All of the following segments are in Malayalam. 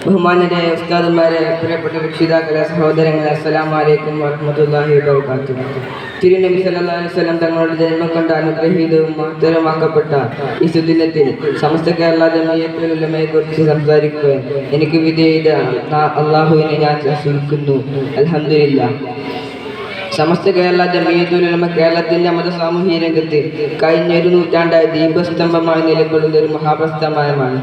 ബഹുമാന്യരായ ഉസ്താദുമാരെ, പ്രിയപ്പെട്ട രക്ഷിതാക്കളെ, സഹോദരങ്ങളെ, അസ്സലാമു അലൈക്കും വറഹ്മത്തുള്ളാഹി വബറകാതുഹു. തിരുനബി സല്ലല്ലാഹു അലൈഹി വസല്ലം തങ്ങളുടെ ജന്മം കൊണ്ട് അനുഗ്രഹീതവും മഹത്തരമാക്കപ്പെട്ട ഈ സുദിനത്തിൽ സമസ്ത കേരള ജമിയത്തുൽ ഉലമയെ കുറിച്ച് സംസാരിക്കുവാൻ എനിക്ക് വിധേയത അള്ളാഹുവിനെ ഞാൻ ശ്രമിക്കുന്നു. അൽഹംദുലില്ലാഹ്. സമസ്ത കേരള ജമിയത്തുൽ ഉലമ കേരളത്തിന്റെ മത സാമൂഹ്യ രംഗത്ത് കഴിഞ്ഞ ഒരു നൂറ്റാണ്ടായി ദീപസ്തംഭമായി നിലകൊള്ളുന്ന ഒരു മഹാപ്രസ്ഥാനമാണ്.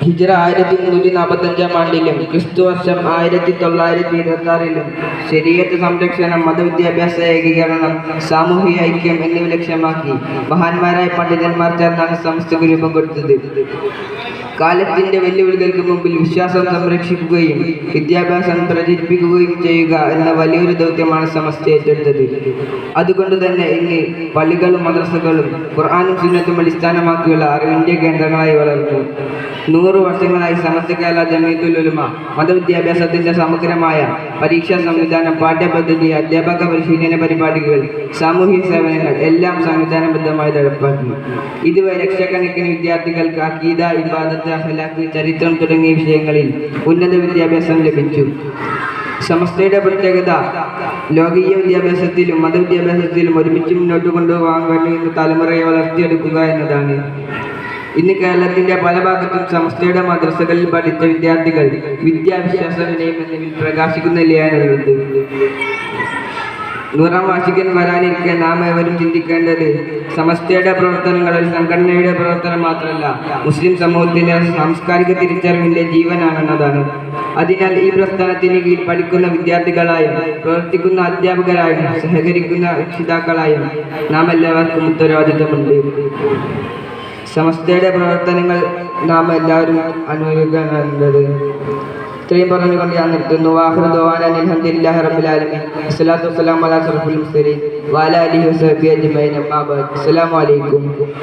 ഹിജ്റ 1345 ആണ്ടിലും ക്രിസ്തുവർഷം 1926 ശരീഅത്ത് സംരക്ഷണം, മതവിദ്യാഭ്യാസ ഏകീകരണം, സാമൂഹിക ഐക്യം എന്നിവ ലക്ഷ്യമാക്കി മഹാന്മാരായ പണ്ഡിതന്മാർ ചേർന്നാണ് സമസ്തക്ക് രൂപം കൊടുത്തത്. കാലത്തിന്റെ വെല്ലുവിളികൾക്ക് മുമ്പിൽ വിശ്വാസം സംരക്ഷിക്കുകയും വിദ്യാഭ്യാസം പ്രചരിപ്പിക്കുകയും ചെയ്യുക എന്ന വലിയൊരു ദൗത്യമാണ് സമസ്ത ഏറ്റെടുത്തത്. അതുകൊണ്ട് തന്നെ ഇന്ന് പള്ളികളും മദ്രസകളും ഖുർആനും സുന്നത്തും അടിസ്ഥാനമാക്കിയുള്ള അറിവിന്റെ കേന്ദ്രങ്ങളായി വളർന്നു. 100 വർഷങ്ങളായി സമസ്ത കേരള ജമിയത്തുൽ ഉലമ മതവിദ്യാഭ്യാസത്തിന്റെ സമഗ്രമായ പരീക്ഷാ സംവിധാനം, പാഠ്യപദ്ധതി, അധ്യാപക പരിശീലന പരിപാടികൾ, സാമൂഹിക സേവനങ്ങൾ എല്ലാം സംവിധാനബദ്ധമായി നടപ്പാക്കി. ഇതുവരെ ലക്ഷക്കണക്കിന് വിദ്യാർത്ഥികൾക്ക് അഖീദ, ഇബാദത്ത്, അഖ്ലാഖ്, ചരിത്രം തുടങ്ങിയ വിഷയങ്ങളിൽ ഉന്നത വിദ്യാഭ്യാസം ലഭിച്ചു. സമസ്തയുടെ പ്രത്യേകത ലോകീയ വിദ്യാഭ്യാസത്തിലും മതവിദ്യാഭ്യാസത്തിലും ഒരുമിച്ച് മുന്നോട്ട് കൊണ്ടുപോകാൻ കഴിയുന്ന തലമുറയെ വളർത്തിയെടുക്കുക എന്നതാണ്. ഇന്ന് കേരളത്തിന്റെ പല ഭാഗത്തും സമസ്തയുടെ മദ്രസകളിൽ പഠിച്ച വിദ്യാർത്ഥികൾ വിദ്യാവിശ്വാസ വിനയം എന്നിവയിൽ പ്രകാശിക്കുന്ന നിലയാണുള്ളത്. 100ാം വാർഷികം വരാനിരിക്കെ നാം ഏവരും ചിന്തിക്കേണ്ടത് സമസ്തയുടെ പ്രവർത്തനങ്ങൾ ഒരു സംഘടനയുടെ പ്രവർത്തനം മാത്രമല്ല, മുസ്ലിം സമൂഹത്തിന്റെ സാംസ്കാരിക തിരിച്ചറിവിന്റെ ജീവനാണെന്നതാണ്. അതിനാൽ ഈ പ്രസ്ഥാനത്തിന് കീഴിൽ പഠിക്കുന്ന വിദ്യാർത്ഥികളായും പ്രവർത്തിക്കുന്ന അധ്യാപകരായും സഹകരിക്കുന്ന രക്ഷിതാക്കളായും നാം എല്ലാവർക്കും ഉത്തരവാദിത്തമുണ്ട്. സമസ്തയുടെ പ്രവർത്തനങ്ങൾ നാം എല്ലാവരും അനുകരിക്കേണ്ടത്. ഇത്രയും പറഞ്ഞുകൊണ്ട് ഞാൻ നിർത്തുന്നു. വാഖിറു ദഅ്വാനാ അൽഹംദുലില്ലാഹി റബ്ബിൽ ആലമീൻ. വസ്സലാത്തു വസ്സലാമു അലാ അഷ്റഫിൽ മുർസലീൻ വഅലാ ആലിഹി വസഹ്ബിഹി അജ്മഈൻ. അമ്മാ ബഅദ്. അസ്സലാമു അലൈക്കും.